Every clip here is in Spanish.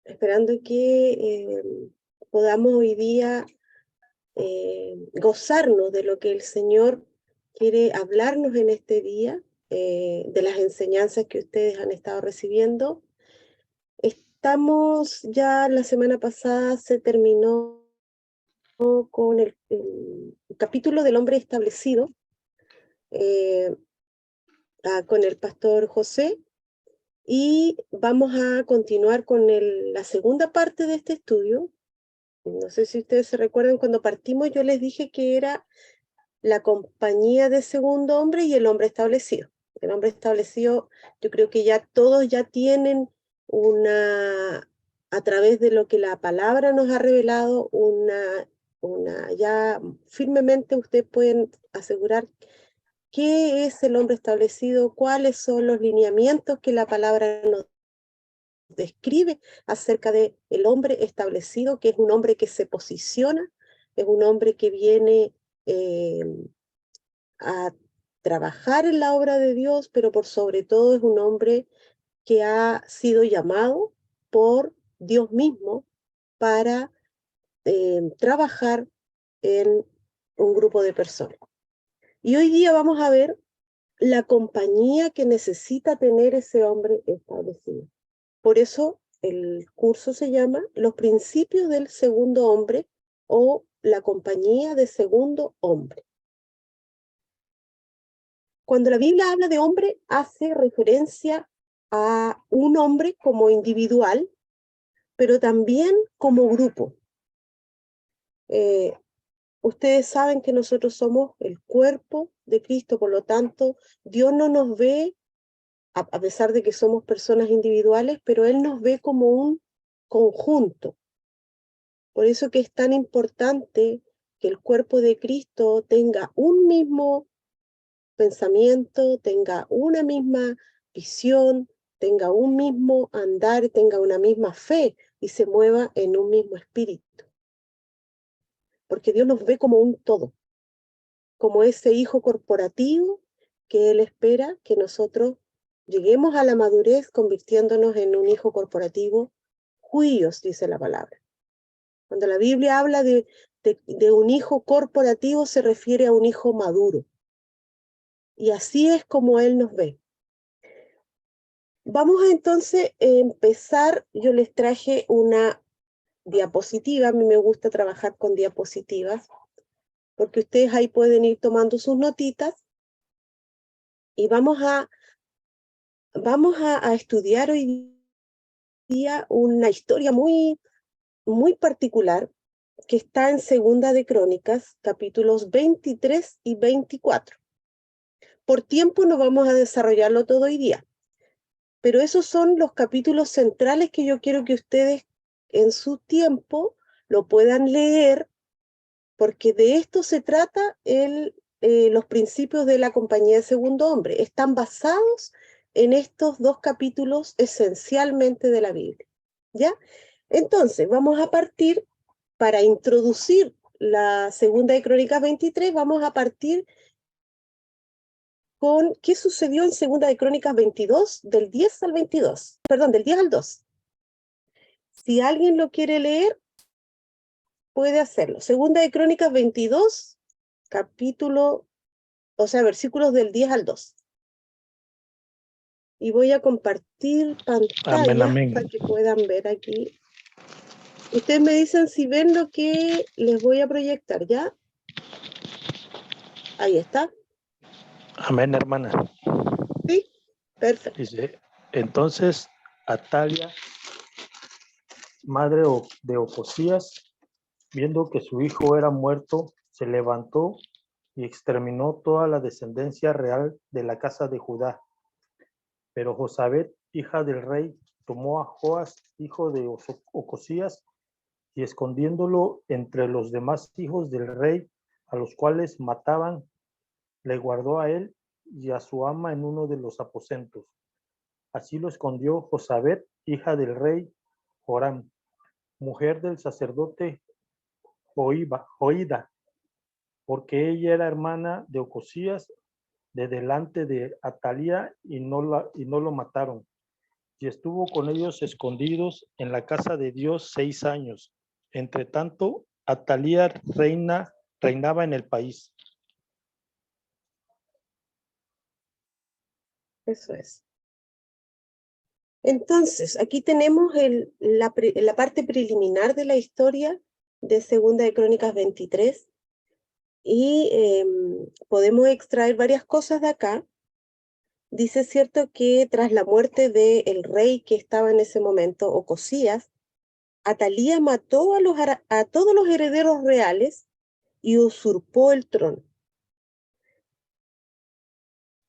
esperando que podamos hoy día gozarnos de lo que el Señor quiere hablarnos en este día, de las enseñanzas que ustedes han estado recibiendo. Estamos ya, la semana pasada se terminó con el capítulo del hombre establecido, con el pastor José, y vamos a continuar con la segunda parte de este estudio. No sé si ustedes se recuerdan, cuando partimos yo les dije que era la compañía de segundo hombre y el hombre establecido. El hombre establecido, yo creo que ya todos ya tienen a través de lo que la palabra nos ha revelado, ya firmemente ustedes pueden asegurar qué es el hombre establecido, cuáles son los lineamientos que la palabra nos describe acerca de el hombre establecido, que es un hombre que se posiciona, es un hombre que viene a trabajar en la obra de Dios, pero por sobre todo es un hombre que ha sido llamado por Dios mismo para trabajar en un grupo de personas. Y hoy día vamos a ver la compañía que necesita tener ese hombre establecido. Por eso el curso se llama Los principios del segundo hombre o la compañía de segundo hombre. Cuando la Biblia habla de hombre, hace referencia a un hombre como individual, pero también como grupo. Ustedes saben que nosotros somos el cuerpo de Cristo, por lo tanto, Dios no nos ve, a pesar de que somos personas individuales, pero Él nos ve como un conjunto. Por eso que es tan importante que el cuerpo de Cristo tenga un mismo pensamiento, tenga una misma visión, tenga un mismo andar, tenga una misma fe y se mueva en un mismo espíritu. Porque Dios nos ve como un todo, como ese hijo corporativo que Él espera que nosotros lleguemos a la madurez convirtiéndonos en un hijo corporativo huios, dice la palabra. Cuando la Biblia habla de un hijo corporativo se refiere a un hijo maduro. Y así es como Él nos ve. Vamos a entonces empezar. Yo les traje una diapositiva. A mí me gusta trabajar con diapositivas porque ustedes ahí pueden ir tomando sus notitas y vamos a estudiar hoy día una historia muy, muy particular que está en Segunda de Crónicas, capítulos 23 y 24. Por tiempo no vamos a desarrollarlo todo hoy día, pero esos son los capítulos centrales que yo quiero que ustedes en su tiempo lo puedan leer, porque de esto se trata los principios de la compañía de segundo hombre. Están basados en estos dos capítulos esencialmente de la Biblia, ¿ya? Entonces, vamos a partir, para introducir la Segunda de Crónicas 23, vamos a partir con qué sucedió en Segunda de Crónicas 22, del 10 al 22, perdón, del 10 al 2. Si alguien lo quiere leer, puede hacerlo. Segunda de Crónicas 22, versículos del 10 al 2. Y voy a compartir pantalla para que puedan ver aquí. Ustedes me dicen si ven lo que les voy a proyectar, ¿ya? Ahí está. Amén, hermana. Sí, perfecto. Dice, entonces Atalia, madre de Ocosías, viendo que su hijo era muerto, se levantó y exterminó toda la descendencia real de la casa de Judá. Pero Josabet, hija del rey, tomó a Joas, hijo de Ocosías, y escondiéndolo entre los demás hijos del rey, a los cuales mataban, le guardó a él y a su ama en uno de los aposentos. Así lo escondió Josabet, hija del rey Joram, mujer del sacerdote Joida, porque ella era hermana de Ocosías, de delante de Atalía y no lo mataron. Y estuvo con ellos escondidos en la casa de Dios 6 años. Entre tanto, Atalía reinaba en el país. Eso es. Entonces, aquí tenemos la parte preliminar de la historia de Segunda de Crónicas 23 y podemos extraer varias cosas de acá. Dice cierto que tras la muerte del rey que estaba en ese momento, Ocosías, Atalía mató a todos los herederos reales y usurpó el trono.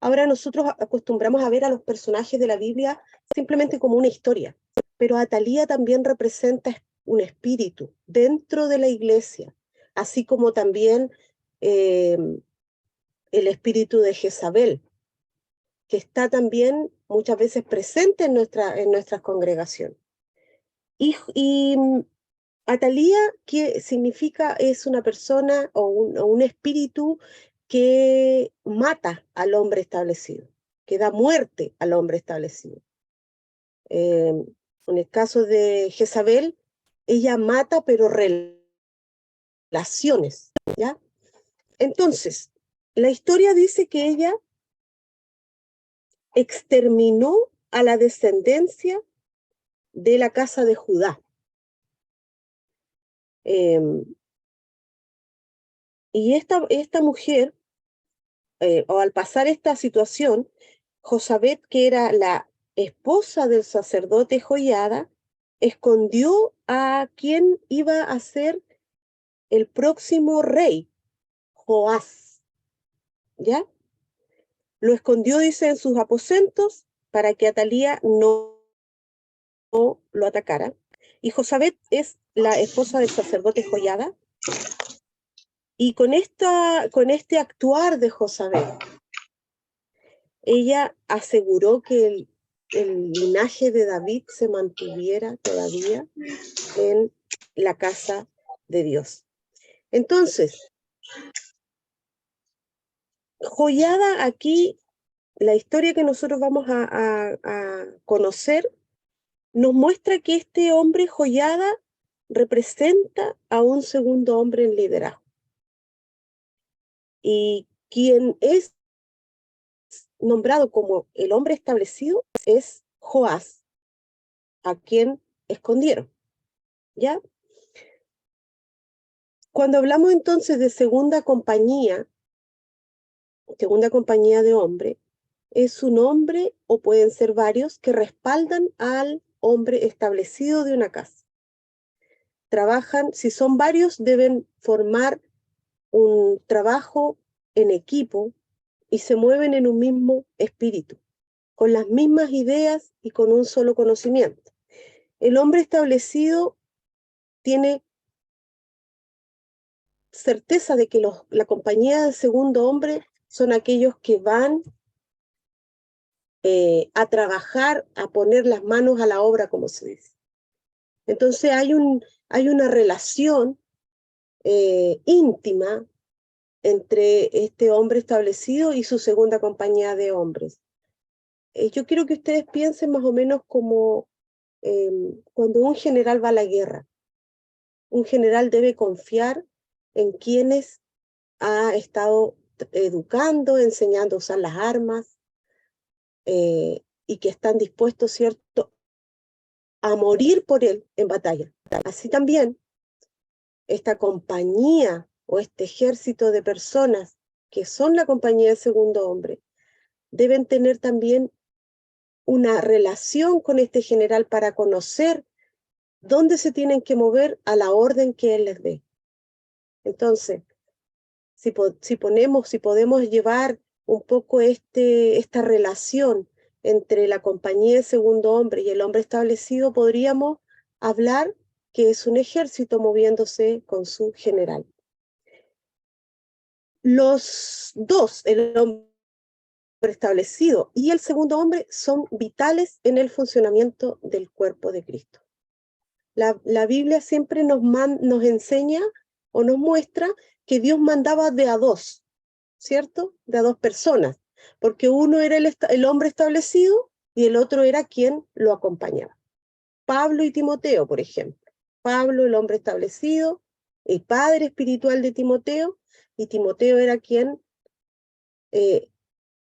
Ahora nosotros acostumbramos a ver a los personajes de la Biblia simplemente como una historia, pero Atalía también representa un espíritu dentro de la iglesia, así como también el espíritu de Jezabel, que está también muchas veces presente en nuestras congregaciones. Y Atalía, que significa, es una persona o un espíritu que mata al hombre establecido, que da muerte al hombre establecido. En el caso de Jezabel, ella mata pero relaciones, ¿ya? Entonces, la historia dice que ella exterminó a la descendencia de la casa de Judá. Y esta mujer, o al pasar esta situación, Josabet, que era la esposa del sacerdote Joiada, escondió a quien iba a ser el próximo rey, Joás, ¿ya? Lo escondió, dice, en sus aposentos para que Atalía no lo atacara. Y Josabet es la esposa del sacerdote Joiada. Y con este actuar de Josabet, ella aseguró que el linaje de David se mantuviera todavía en la casa de Dios. Entonces, Joiada aquí, la historia que nosotros vamos a conocer, nos muestra que este hombre Joiada representa a un segundo hombre en liderazgo. Y quien es nombrado como el hombre establecido es Joás, a quien escondieron, ¿ya? Cuando hablamos entonces de segunda compañía de hombre, es un hombre o pueden ser varios que respaldan al hombre establecido de una casa. Trabajan, si son varios, deben formar un trabajo en equipo y se mueven en un mismo espíritu, con las mismas ideas y con un solo conocimiento. El hombre establecido tiene certeza de que la compañía del segundo hombre son aquellos que van a trabajar, a poner las manos a la obra, como se dice. Entonces hay una relación íntima entre este hombre establecido y su segunda compañía de hombres. Yo quiero que ustedes piensen más o menos como cuando un general va a la guerra. Un general debe confiar en quienes ha estado educando, enseñando a usar las armas, y que están dispuestos, ¿cierto?, a morir por él en batalla. Así también, esta compañía o este ejército de personas que son la compañía del segundo hombre, deben tener también una relación con este general para conocer dónde se tienen que mover a la orden que él les dé. Entonces, si podemos llevar un poco esta relación entre la compañía de segundo hombre y el hombre establecido, podríamos hablar que es un ejército moviéndose con su general. Los dos, el hombre establecido y el segundo hombre, son vitales en el funcionamiento del cuerpo de Cristo. La Biblia siempre nos enseña o nos muestra que Dios mandaba de a dos, ¿cierto? De a dos personas. porque uno era el hombre establecido y el otro era quien lo acompañaba. Pablo y Timoteo, por ejemplo. Pablo, el hombre establecido, el padre espiritual de Timoteo, y Timoteo era quien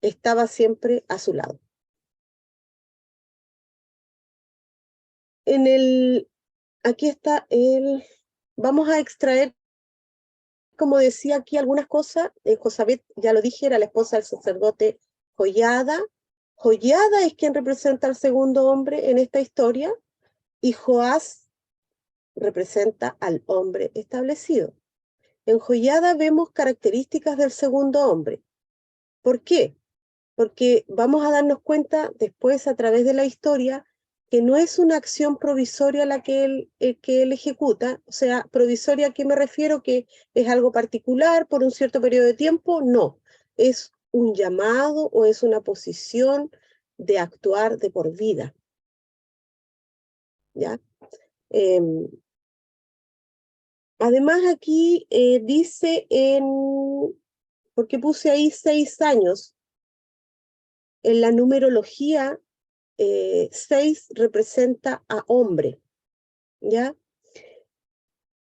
estaba siempre a su lado. Aquí está vamos a extraer, como decía aquí, algunas cosas. Josabet, ya lo dije, era la esposa del sacerdote Joiada. Joiada es quien representa al segundo hombre en esta historia, y Joás representa al hombre establecido. En Joiada vemos características del segundo hombre. ¿Por qué? Porque vamos a darnos cuenta después a través de la historia que no es una acción provisoria la que él ejecuta. O sea, provisoria, ¿a qué me refiero? Que es algo particular por un cierto periodo de tiempo. No, es un llamado o es una posición de actuar de por vida. ¿Ya? Además aquí dice porque puse ahí 6 años, en la numerología 6 representa a hombre, ¿ya?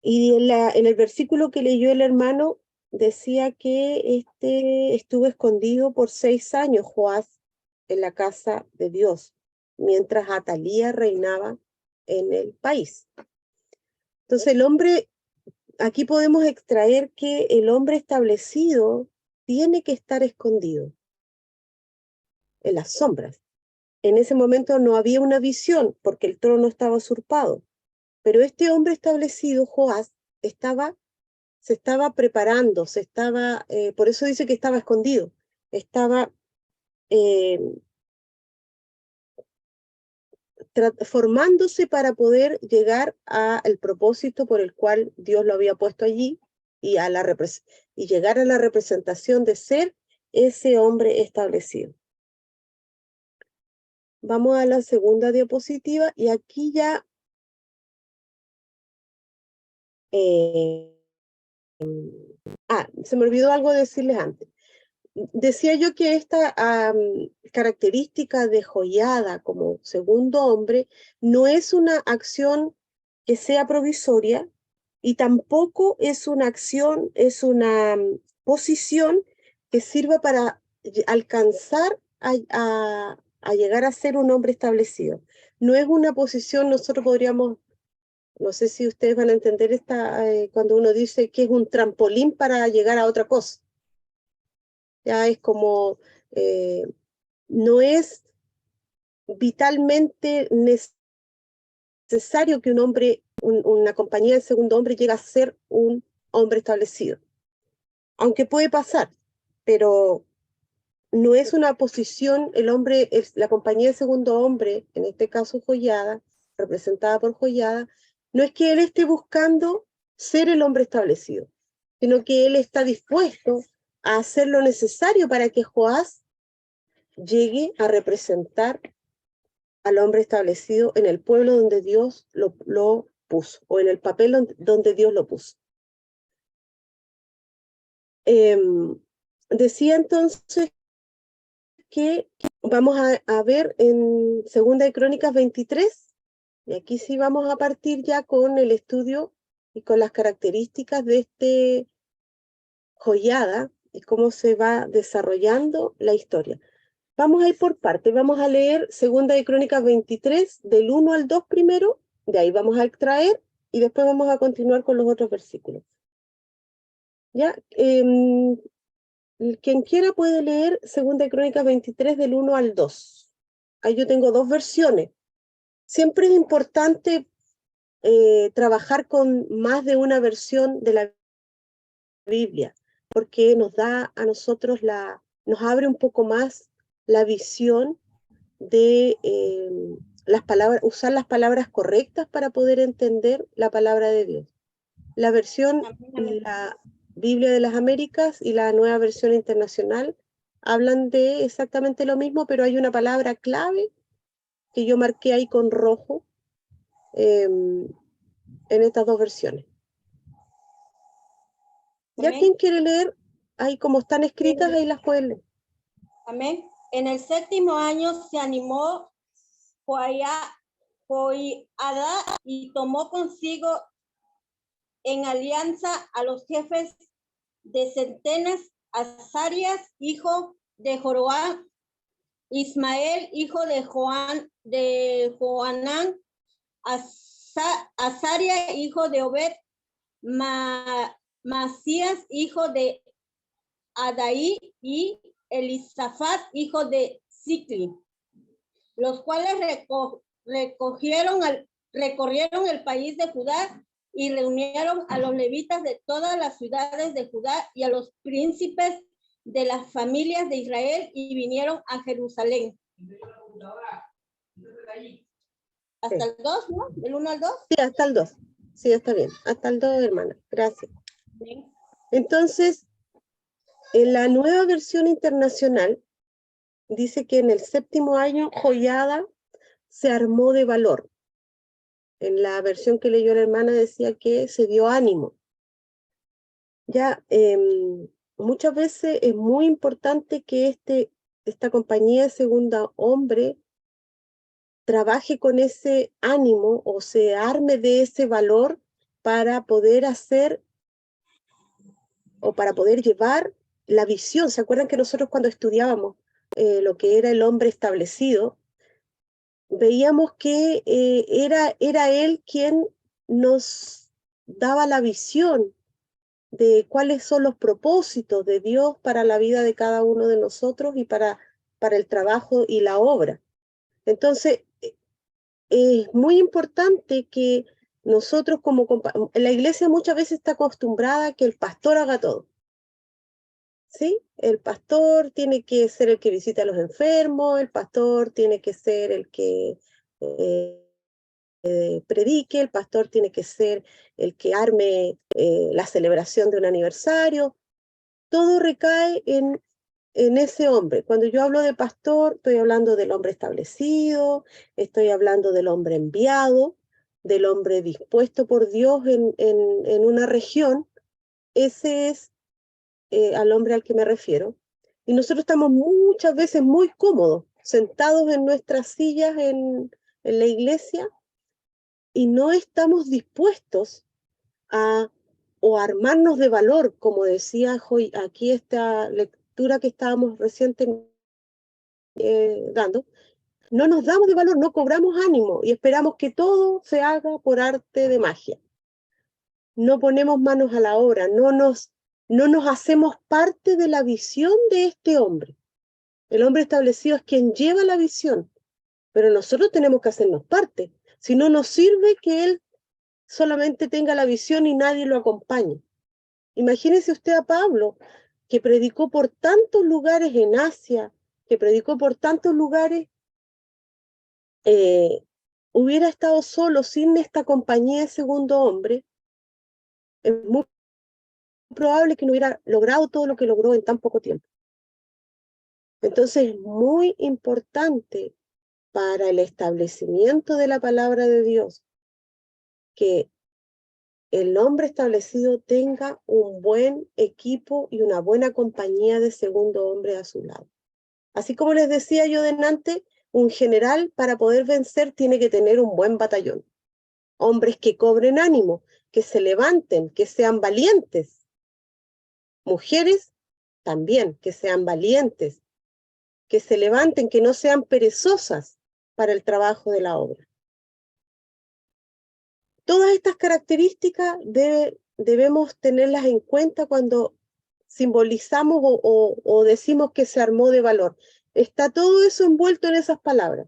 Y en el versículo que leyó el hermano decía que estuvo escondido por 6 años Joás en la casa de Dios, mientras Atalía reinaba en el país. Entonces el hombre, aquí podemos extraer que el hombre establecido tiene que estar escondido en las sombras. En ese momento no había una visión porque el trono estaba usurpado, pero este hombre establecido, Joás, se estaba preparando, por eso dice que estaba escondido, estaba formándose para poder llegar al propósito por el cual Dios lo había puesto allí y llegar a la representación de ser ese hombre establecido. Vamos a la segunda diapositiva y aquí ya se me olvidó algo decirles antes. Decía yo que esta característica de Joiada como segundo hombre no es una acción que sea provisoria y tampoco es una acción, es una posición que sirva para alcanzar a llegar a ser un hombre establecido. No es una posición, nosotros podríamos, no sé si ustedes van a entender cuando uno dice que es un trampolín para llegar a otra cosa. Ya es como, no es vitalmente necesario que un hombre, una compañía de segundo hombre llegue a ser un hombre establecido. Aunque puede pasar, pero no es una posición, la compañía de segundo hombre, en este caso Joiada, representada por Joiada, no es que él esté buscando ser el hombre establecido, sino que él está dispuesto a hacer lo necesario para que Joás llegue a representar al hombre establecido en el pueblo donde Dios lo puso, o en el papel donde Dios lo puso. Decía entonces que vamos a ver en Segunda de Crónicas 23, y aquí sí vamos a partir ya con el estudio y con las características de Joiada y cómo se va desarrollando la historia. Vamos a ir por partes, vamos a leer Segunda de Crónicas 23, del 1 al 2 primero, de ahí vamos a extraer y después vamos a continuar con los otros versículos. ¿Ya? Quien quiera puede leer Segunda de Crónicas 23, del 1 al 2. Ahí yo tengo 2 versiones. Siempre es importante trabajar con más de una versión de la Biblia, porque nos da a nosotros nos abre un poco más la visión de usar las palabras correctas para poder entender la palabra de Dios. La Biblia de las Américas y la Nueva Versión Internacional hablan de exactamente lo mismo, pero hay una palabra clave que yo marqué ahí con rojo en estas 2 versiones. ¿Ya quien quiere leer? Ahí como están escritas, ahí las pueden leer. Amén. En el 7º año se animó Joiada y tomó consigo en alianza a los jefes de centenas, Azarías, hijo de Joram, Ismael, hijo de Joanán, Azaria, hijo de Obed, Masías, hijo de Adaí, y Elisafat, hijo de Sicli, los cuales recorrieron el país de Judá y reunieron a los levitas de todas las ciudades de Judá y a los príncipes de las familias de Israel y vinieron a Jerusalén. Hasta el 2, ¿no? ¿Del 1 al 2? Sí, hasta el 2. Sí, está bien. Hasta el 2, hermana. Gracias. Bien. Entonces, en la nueva versión internacional, dice que en el 7º año Joiada se armó de valor. En la versión que leyó la hermana decía que se dio ánimo. Ya, muchas veces es muy importante que esta compañía de segundo hombre trabaje con ese ánimo o se arme de ese valor para poder hacer o para poder llevar la visión. ¿Se acuerdan que nosotros cuando estudiábamos lo que era el hombre establecido, veíamos que era él quien nos daba la visión de cuáles son los propósitos de Dios para la vida de cada uno de nosotros y para el trabajo y la obra? Entonces, es muy importante que nosotros la iglesia muchas veces está acostumbrada a que el pastor haga todo. ¿Sí? El pastor tiene que ser el que visita a los enfermos, el pastor tiene que ser el que predique, el pastor tiene que ser el que arme la celebración de un aniversario. Todo recae en ese hombre. Cuando yo hablo de pastor, estoy hablando del hombre establecido, estoy hablando del hombre enviado, del hombre dispuesto por Dios en una región. Ese es al hombre al que me refiero. Y nosotros estamos muchas veces muy cómodos, sentados en nuestras sillas en la iglesia, y no estamos dispuestos a armarnos de valor, como decía aquí esta lectura que estábamos recién dando. No nos damos de valor, no cobramos ánimo y esperamos que todo se haga por arte de magia. No ponemos manos a la obra, no nos hacemos parte de la visión de este hombre. El hombre establecido es quien lleva la visión, pero nosotros tenemos que hacernos parte. Si no, nos sirve que él solamente tenga la visión y nadie lo acompañe. Imagínese usted a Pablo, que predicó por tantos lugares en Asia, que predicó por tantos lugares, hubiera estado solo sin esta compañía de segundo hombre, es muy probable que no hubiera logrado todo lo que logró en tan poco tiempo. Entonces es muy importante para el establecimiento de la palabra de Dios que el hombre establecido tenga un buen equipo y una buena compañía de segundo hombre a su lado. Así como les decía yo delante, un general para poder vencer tiene que tener un buen batallón. Hombres que cobren ánimo, que se levanten, que sean valientes. Mujeres también, que sean valientes, que se levanten, que no sean perezosas para el trabajo de la obra. Todas estas características debemos tenerlas en cuenta cuando simbolizamos o decimos que se armó de valor. Está todo eso envuelto en esas palabras.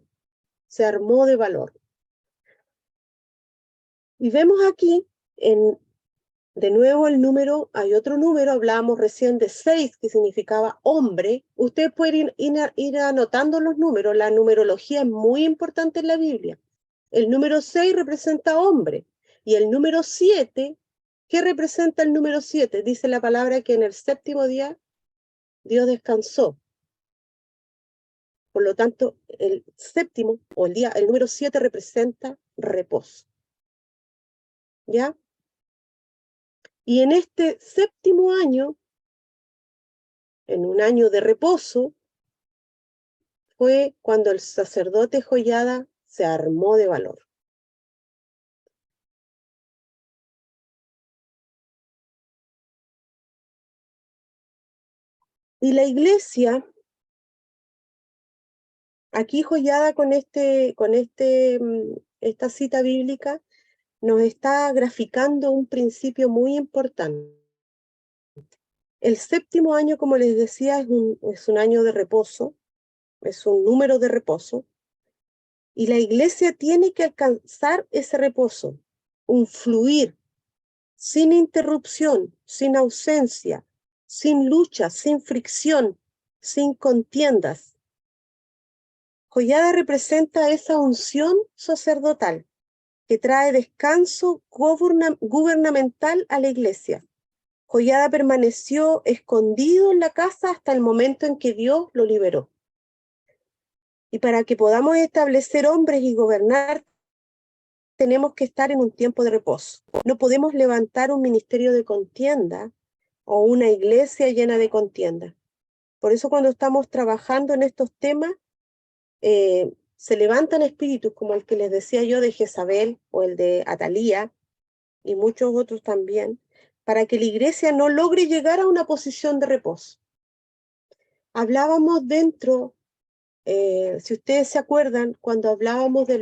Se armó de valor. Y vemos aquí, de nuevo el número, hay otro número, hablábamos recién de 6, que significaba hombre. Ustedes pueden ir anotando los números, la numerología es muy importante en la Biblia. El número 6 representa hombre. Y el número 7, ¿qué representa el número 7? Dice la palabra que en el 7º día Dios descansó. Por lo tanto, el 7º o el número 7 representa reposo. ¿Ya? Y en este 7º año, en un año de reposo, fue cuando el sacerdote Joiada se armó de valor. Y la iglesia, aquí Joiada esta cita bíblica, nos está graficando un principio muy importante. El séptimo año, como les decía, es un año de reposo, es un número de reposo, y la iglesia tiene que alcanzar ese reposo, un fluir, sin interrupción, sin ausencia, sin lucha, sin fricción, sin contiendas. Joiada representa esa unción sacerdotal que trae descanso gubernamental a la iglesia. Joiada permaneció escondido en la casa hasta el momento en que Dios lo liberó. Y para que podamos establecer hombres y gobernar, tenemos que estar en un tiempo de reposo. No podemos levantar un ministerio de contienda o una iglesia llena de contienda. Por eso cuando estamos trabajando en estos temas, se levantan espíritus como el que les decía yo de Jezabel o el de Atalía y muchos otros también, para que la iglesia no logre llegar a una posición de reposo. Hablábamos dentro, si ustedes se acuerdan, cuando hablábamos de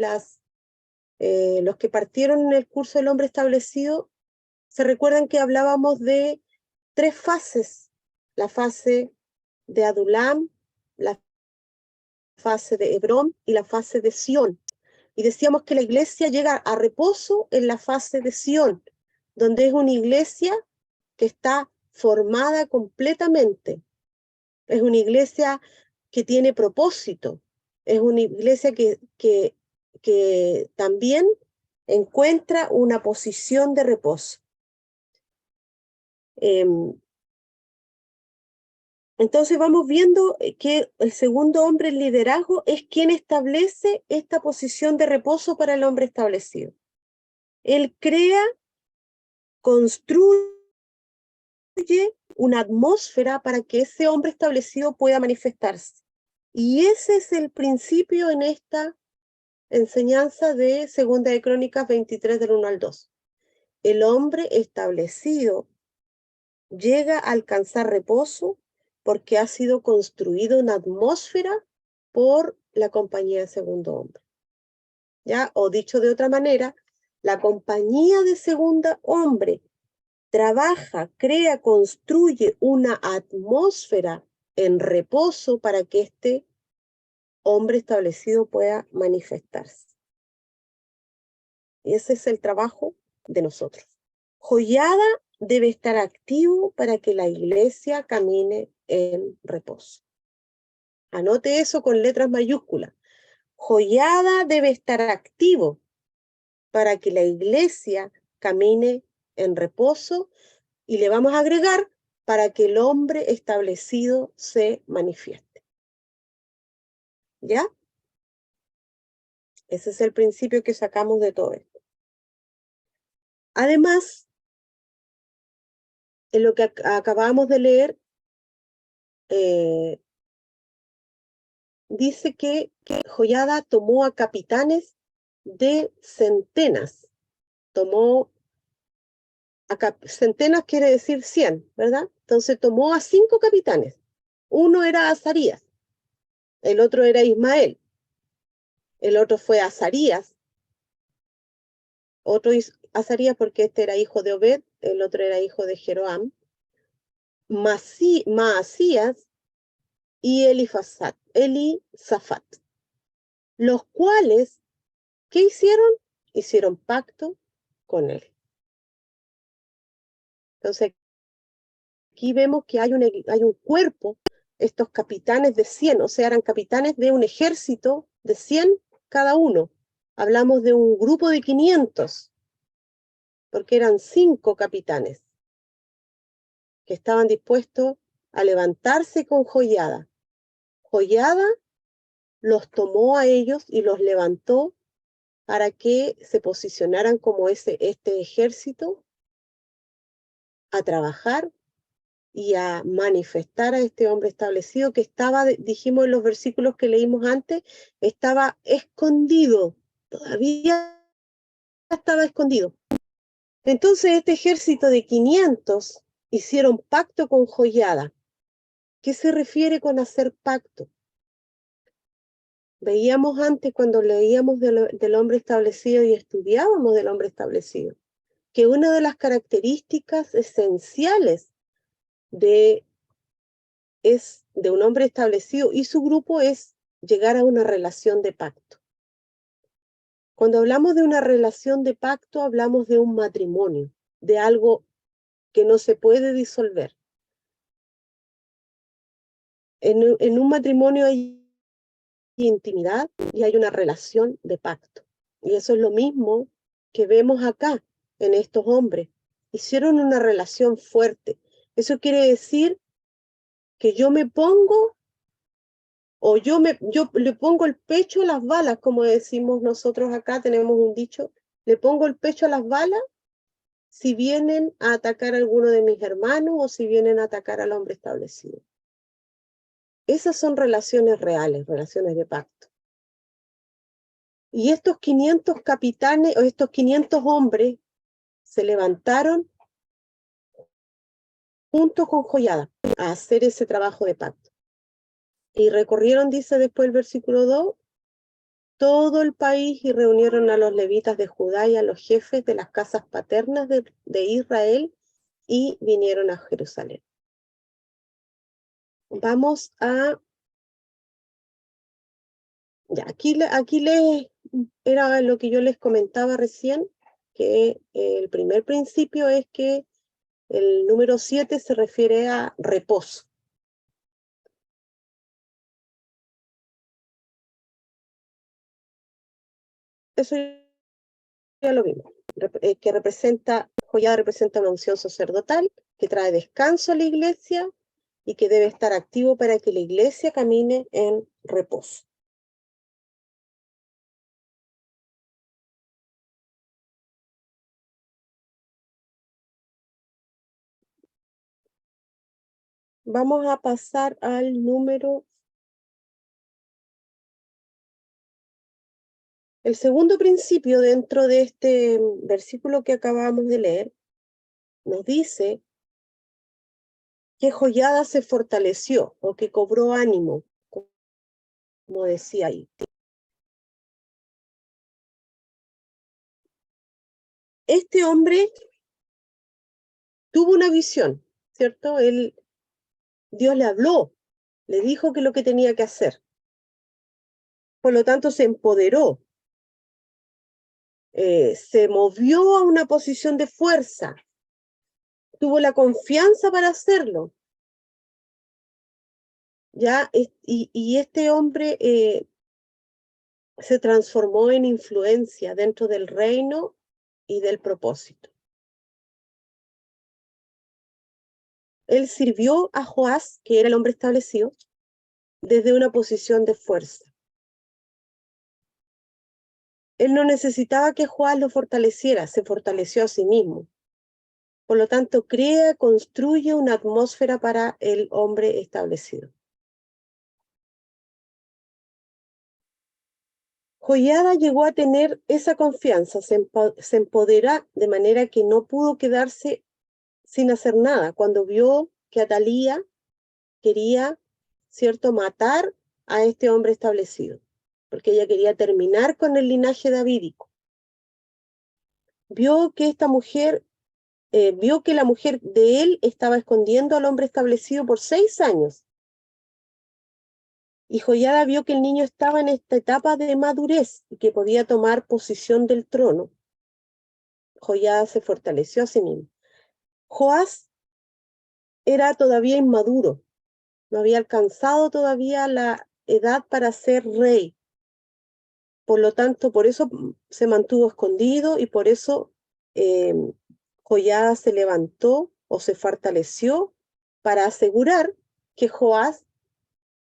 los que partieron en el curso del hombre establecido, se recuerdan que hablábamos de 3 fases: la fase de Adulam, la fase de Hebrón y la fase de Sión. Y decíamos que la iglesia llega a reposo en la fase de Sión, donde es una iglesia que está formada completamente. Es una iglesia que tiene propósito. Es una iglesia que también encuentra una posición de reposo. Entonces vamos viendo que el segundo hombre en liderazgo es quien establece esta posición de reposo para el hombre establecido. Él crea, construye una atmósfera para que ese hombre establecido pueda manifestarse. Y ese es el principio en esta enseñanza de Segunda de Crónicas 23 del 1 al 2. El hombre establecido llega a alcanzar reposo porque ha sido construida una atmósfera por la compañía de segundo hombre. ¿Ya? O dicho de otra manera, la compañía de segundo hombre trabaja, crea, construye una atmósfera en reposo para que este hombre establecido pueda manifestarse. Y ese es el trabajo de nosotros. Joiada debe estar activo para que la iglesia camine en reposo. Anote eso con letras mayúsculas. Joiada debe estar activo para que la iglesia camine en reposo, y le vamos a agregar para que el hombre establecido se manifieste. ¿Ya? Ese es el principio que sacamos de todo esto. Además, en lo que acabamos de leer, dice que Joiada tomó a capitanes de centenas. Centenas quiere decir 100, ¿verdad? Entonces tomó a 5 capitanes. Uno era Azarías, el otro era Ismael, el otro fue Azarías, otro Azarías porque este era hijo de Obed, el otro era hijo de Jeroam, Maasías y Elisafat, los cuales, ¿qué hicieron? Hicieron pacto con él. Entonces, aquí vemos que hay un cuerpo, estos capitanes de 100, o sea, eran capitanes de un ejército de 100 cada uno. Hablamos de un grupo de 500, porque eran 5 capitanes que estaban dispuestos a levantarse con Joiada. Joiada los tomó a ellos y los levantó para que se posicionaran como este ejército a trabajar y a manifestar a este hombre establecido que estaba, dijimos en los versículos que leímos antes, estaba escondido, todavía estaba escondido. Entonces este ejército de 500 hicieron pacto con Joiada. ¿Qué se refiere con hacer pacto? Veíamos antes cuando leíamos del hombre establecido y estudiábamos del hombre establecido, que una de las características esenciales de un hombre establecido y su grupo es llegar a una relación de pacto. Cuando hablamos de una relación de pacto, hablamos de un matrimonio, de algo que no se puede disolver. En un matrimonio hay intimidad y hay una relación de pacto. Y eso es lo mismo que vemos acá en estos hombres. Hicieron una relación fuerte. Eso quiere decir que yo me pongo, o yo le pongo el pecho a las balas, como decimos nosotros acá, tenemos un dicho, le pongo el pecho a las balas si vienen a atacar a alguno de mis hermanos o si vienen a atacar al hombre establecido. Esas son relaciones reales, relaciones de pacto. Y estos 500 capitanes, o estos 500 hombres, se levantaron junto con Joiada a hacer ese trabajo de pacto. Y recorrieron, dice después el versículo 2, todo el país y reunieron a los levitas de Judá y a los jefes de las casas paternas de Israel y vinieron a Jerusalén. Vamos a... Ya, aquí era lo que yo les comentaba recién, que el primer principio es que el número 7 se refiere a reposo. Eso ya lo vimos, que Joiada representa una unción sacerdotal, que trae descanso a la iglesia y que debe estar activo para que la iglesia camine en reposo. Vamos a pasar al número... El segundo principio dentro de este versículo que acabamos de leer nos dice que Joiada se fortaleció o que cobró ánimo, como decía ahí. Este hombre tuvo una visión, ¿cierto? Dios le habló, le dijo que lo que tenía que hacer. Por lo tanto, se empoderó, se movió a una posición de fuerza, tuvo la confianza para hacerlo. ¿Ya? Y este hombre se transformó en influencia dentro del reino y del propósito. Él sirvió a Joás, que era el hombre establecido, desde una posición de fuerza. Él no necesitaba que Joás lo fortaleciera, se fortaleció a sí mismo. Por lo tanto, construye una atmósfera para el hombre establecido. Joiada llegó a tener esa confianza, se empodera de manera que no pudo quedarse sin hacer nada. Cuando vio que Atalía quería, ¿cierto?, matar a este hombre establecido, porque ella quería terminar con el linaje davídico. Vio que vio que la mujer de él estaba escondiendo al hombre establecido por 6 años. Y Joiada vio que el niño estaba en esta etapa de madurez y que podía tomar posesión del trono. Joiada se fortaleció a sí mismo. Joás era todavía inmaduro, no había alcanzado todavía la edad para ser rey. Por lo tanto, por eso se mantuvo escondido y por eso Joiada se levantó o se fortaleció para asegurar que Joás,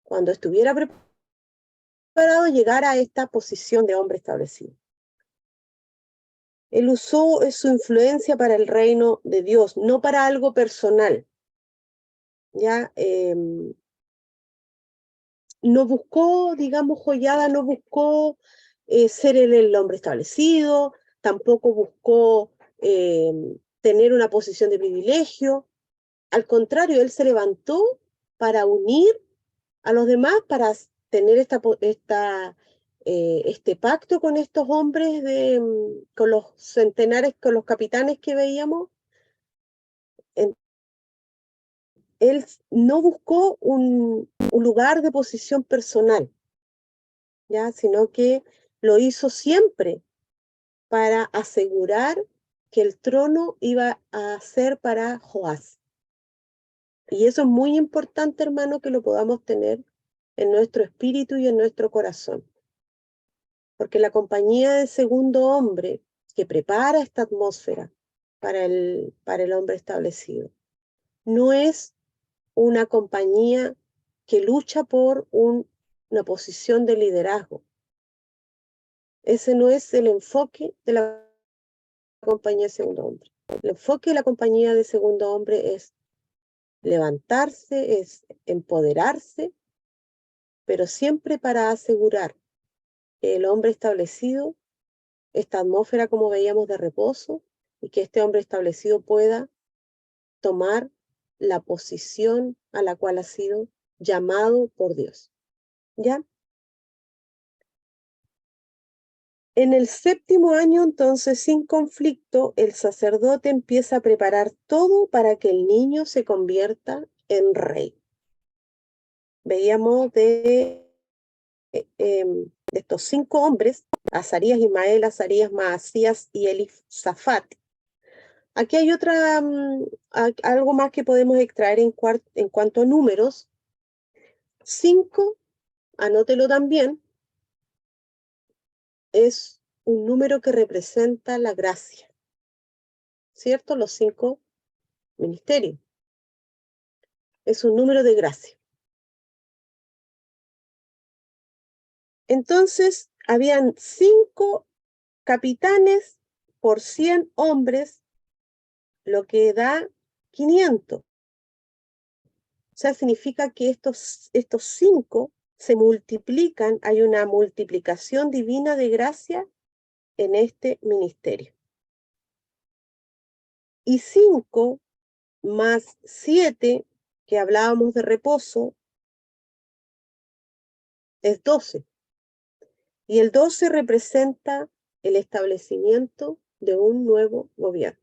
cuando estuviera preparado, llegara a esta posición de hombre establecido. Él usó su influencia para el reino de Dios, no para algo personal. Ya no buscó, digamos, Joiada no buscó ser el hombre establecido, tampoco buscó tener una posición de privilegio. Al contrario, él se levantó para unir a los demás, para tener este pacto con estos hombres, con los centenares, con los capitanes que veíamos. Él no buscó un lugar de posición personal, ¿ya? Sino que lo hizo siempre para asegurar que el trono iba a ser para Joás. Y eso es muy importante, hermano, que lo podamos tener en nuestro espíritu y en nuestro corazón. Porque la compañía del segundo hombre que prepara esta atmósfera para el hombre establecido no es una compañía que lucha por una posición de liderazgo. Ese no es el enfoque de la compañía de segundo hombre. El enfoque de la compañía de segundo hombre es levantarse, es empoderarse, pero siempre para asegurar que el hombre establecido, esta atmósfera, como veíamos, de reposo, y que este hombre establecido pueda tomar la posición a la cual ha sido llamado por Dios. ¿Ya? En el 7º año, entonces, sin conflicto, el sacerdote empieza a preparar todo para que el niño se convierta en rey. Veíamos de estos 5 hombres, Azarías, Ismael, Azarías, Maasías y Elisafat. Aquí hay algo más que podemos extraer en cuanto a números. 5, anótelo también, es un número que representa la gracia, ¿cierto? Los 5 ministerios. Es un número de gracia. Entonces, habían 5 capitanes por 100 hombres, lo que da 500. O sea, significa que estos 5 se multiplican, hay una multiplicación divina de gracia en este ministerio. Y 5 más 7, que hablábamos de reposo, es 12. Y el 12 representa el establecimiento de un nuevo gobierno.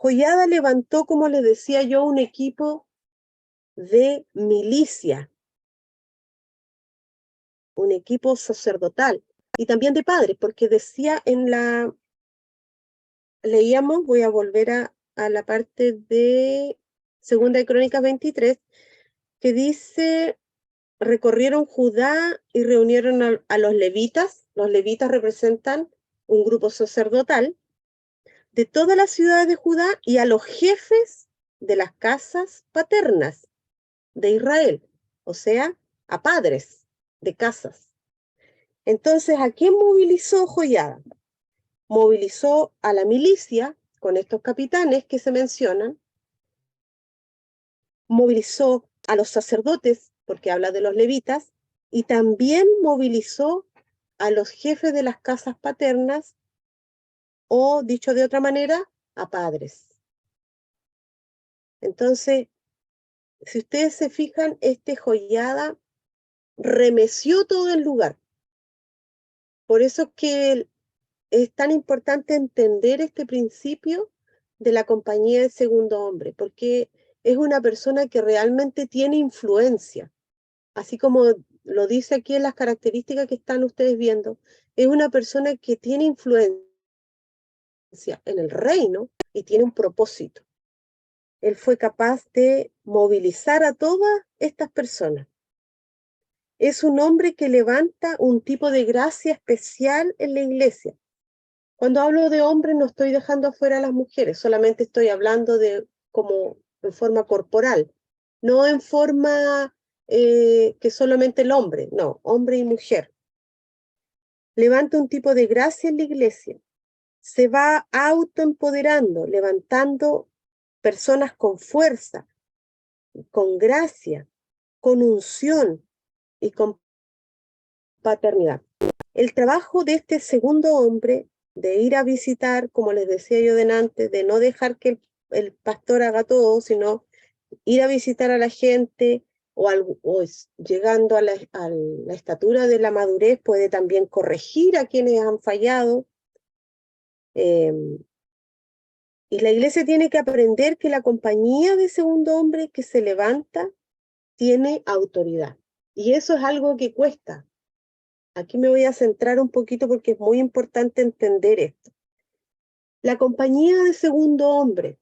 Joiada levantó, como les decía yo, un equipo de milicia, un equipo sacerdotal y también de padres, porque decía leíamos, voy a volver a la parte de Segunda de Crónicas 23, que dice, recorrieron Judá y reunieron a los levitas. Los levitas representan un grupo sacerdotal de todas las ciudades de Judá y a los jefes de las casas paternas de Israel, o sea, a padres de casas. Entonces, ¿a quién movilizó Joiada? Movilizó a la milicia con estos capitanes que se mencionan, movilizó a los sacerdotes, porque habla de los levitas, y también movilizó a los jefes de las casas paternas, o dicho de otra manera, a padres. Entonces, si ustedes se fijan, Joiada remeció todo el lugar. Por eso es que es tan importante entender este principio de la compañía de segundo hombre, porque es una persona que realmente tiene influencia. Así como lo dice aquí en las características que están ustedes viendo, es una persona que tiene influencia en el reino y tiene un propósito. Él fue capaz de movilizar a todas estas personas. Es un hombre que levanta un tipo de gracia especial en la iglesia. Cuando hablo de hombres no estoy dejando afuera a las mujeres, solamente estoy hablando de como en forma corporal, no en forma que solamente el hombre, no, hombre y mujer. Levanta un tipo de gracia en la iglesia se va autoempoderando, levantando personas con fuerza, con gracia, con unción y con paternidad. El trabajo de este segundo hombre, de ir a visitar, como les decía yo delante, de no dejar que el pastor haga todo, sino ir a visitar a la gente, llegando a la estatura de la madurez, puede también corregir a quienes han fallado. Y la iglesia tiene que aprender que la compañía de segundo hombre que se levanta tiene autoridad. Y eso es algo que cuesta. Aquí me voy a centrar un poquito porque es muy importante entender esto. La compañía de segundo hombre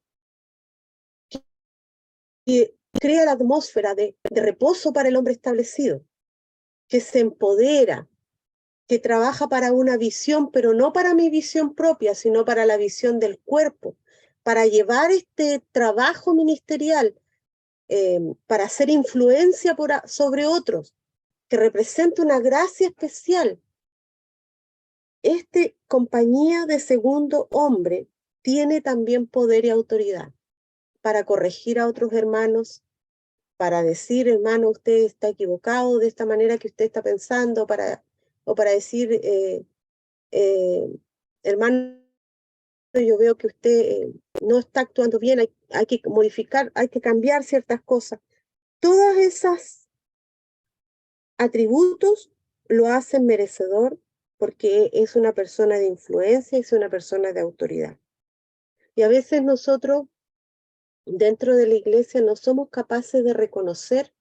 que crea la atmósfera de reposo para el hombre establecido, que se empodera, que trabaja para una visión, pero no para mi visión propia, sino para la visión del cuerpo, para llevar este trabajo ministerial, para hacer influencia sobre otros, que representa una gracia especial. Esta compañía de segundo hombre tiene también poder y autoridad para corregir a otros hermanos, para decir, hermano, usted está equivocado de esta manera que usted está pensando, o para decir, hermano, yo veo que usted no está actuando bien, hay que modificar, hay que cambiar ciertas cosas. Todas esas atributos lo hacen merecedor porque es una persona de influencia, es una persona de autoridad. Y a veces nosotros, dentro de la iglesia, no somos capaces de reconocer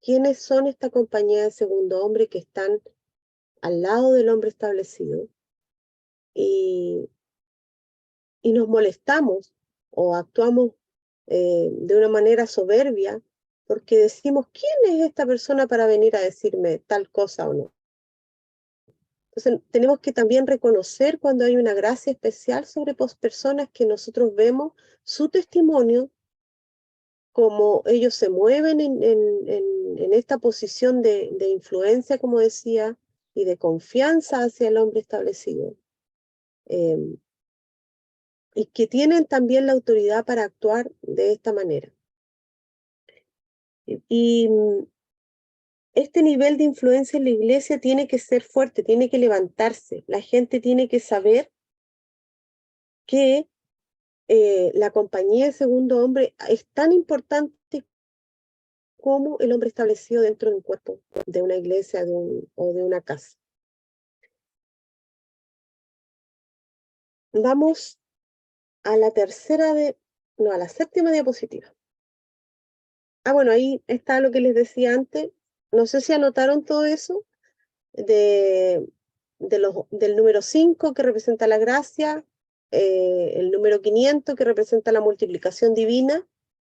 quiénes son esta compañía de segundo hombre que están al lado del hombre establecido. Y nos molestamos o actuamos de una manera soberbia porque decimos, ¿quién es esta persona para venir a decirme tal cosa o no? Entonces, tenemos que también reconocer cuando hay una gracia especial sobre personas que nosotros vemos su testimonio, cómo ellos se mueven en esta posición de influencia, como decía, y de confianza hacia el hombre establecido. Y que tienen también la autoridad para actuar de esta manera. Y este nivel de influencia en la iglesia tiene que ser fuerte, tiene que levantarse. La gente tiene que saber que la compañía de segundo hombre es tan importante como el hombre establecido dentro de un cuerpo, de una iglesia o de una casa. Vamos a la a la séptima diapositiva. Bueno, ahí está lo que les decía antes. No sé si anotaron todo eso del número 5 que representa la gracia, el número 500 que representa la multiplicación divina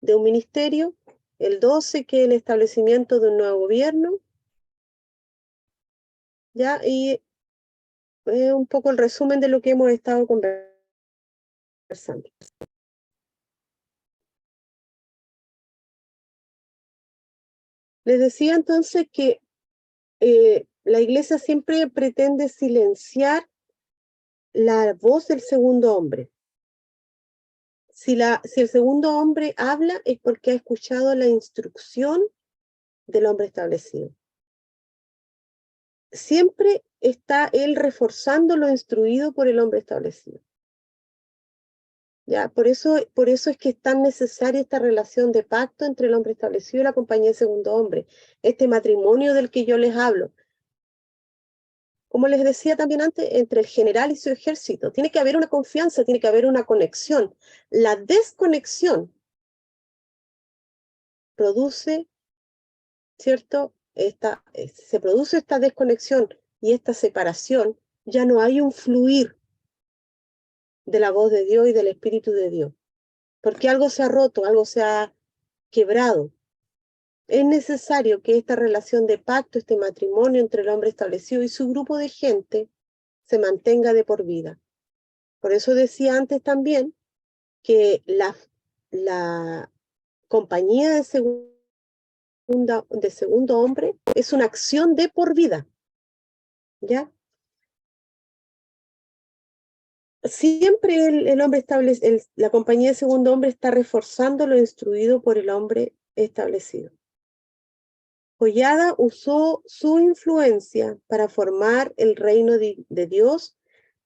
de un ministerio, el 12 que es el establecimiento de un nuevo gobierno, ¿ya? Y un poco el resumen de lo que hemos estado conversando. Les decía entonces que la iglesia siempre pretende silenciar la voz del segundo hombre. Si el segundo hombre habla es porque ha escuchado la instrucción del hombre establecido. Siempre está él reforzando lo instruido por el hombre establecido. ¿Ya? Por eso es que es tan necesaria esta relación de pacto entre el hombre establecido y la compañía de segundo hombre. Este matrimonio del que yo les hablo. Como les decía también antes, entre el general y su ejército. Tiene que haber una confianza, tiene que haber una conexión. La desconexión produce, ¿cierto? Se produce esta desconexión y esta separación, ya no hay un fluir de la voz de Dios y del Espíritu de Dios, porque algo se ha roto, algo se ha quebrado. Es necesario que esta relación de pacto, este matrimonio entre el hombre establecido y su grupo de gente se mantenga de por vida. Por eso decía antes también que la compañía de segundo hombre es una acción de por vida, ¿ya? siempre el hombre establece, la compañía de segundo hombre está reforzando lo instruido por el hombre establecido. Joiada usó su influencia para formar el reino de Dios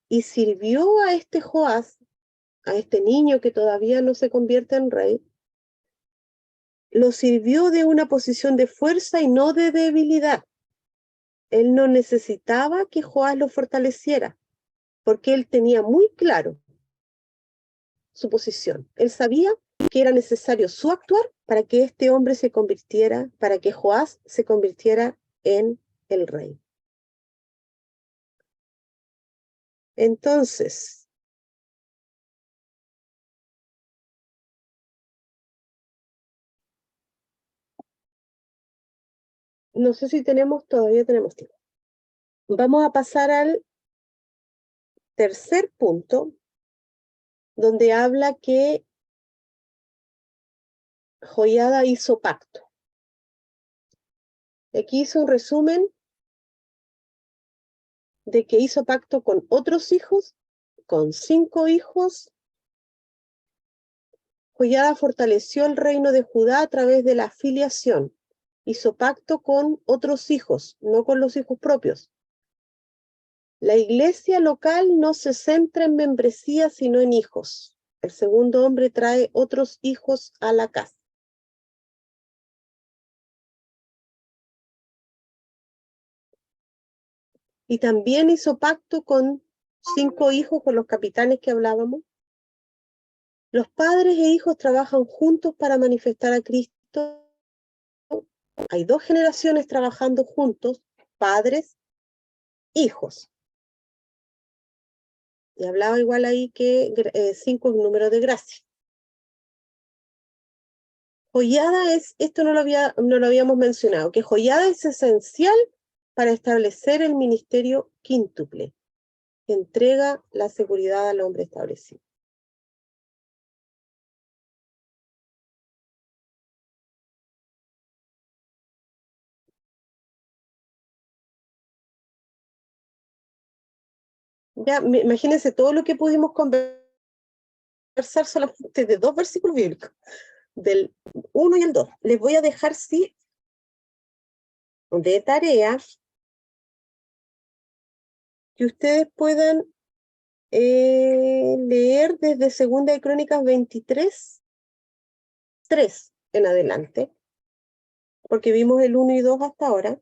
y sirvió a este Joás, a este niño que todavía no se convierte en rey, lo sirvió de una posición de fuerza y no de debilidad. Él no necesitaba que Joás lo fortaleciera, porque él tenía muy claro su posición. Él sabía que era necesario su actuar para que este hombre se convirtiera, para que Joás se convirtiera en el rey. Entonces, no sé si todavía tenemos tiempo. Vamos a pasar al tercer punto, donde habla que Joiada hizo pacto. Aquí hizo un resumen de que hizo pacto con otros hijos, con 5 hijos. Joiada fortaleció el reino de Judá a través de la afiliación. Hizo pacto con otros hijos, no con los hijos propios. La iglesia local no se centra en membresía, sino en hijos. El segundo hombre trae otros hijos a la casa. Y también hizo pacto con 5 hijos, con los capitanes que hablábamos. Los padres e hijos trabajan juntos para manifestar a Cristo. Hay 2 generaciones trabajando juntos, padres, hijos. Y hablaba igual ahí que 5 es un número de gracia. Joiada esto no lo habíamos mencionado, que joiada es esencial para establecer el ministerio quíntuple, que entrega la seguridad al hombre establecido. Ya, imagínense todo lo que pudimos conversar solamente de 2 versículos bíblicos, del 1 y el 2. Les voy a dejar, sí, de tarea que ustedes puedan leer desde Segunda de Crónicas 23, 3 en adelante, porque vimos el 1 y 2 hasta ahora.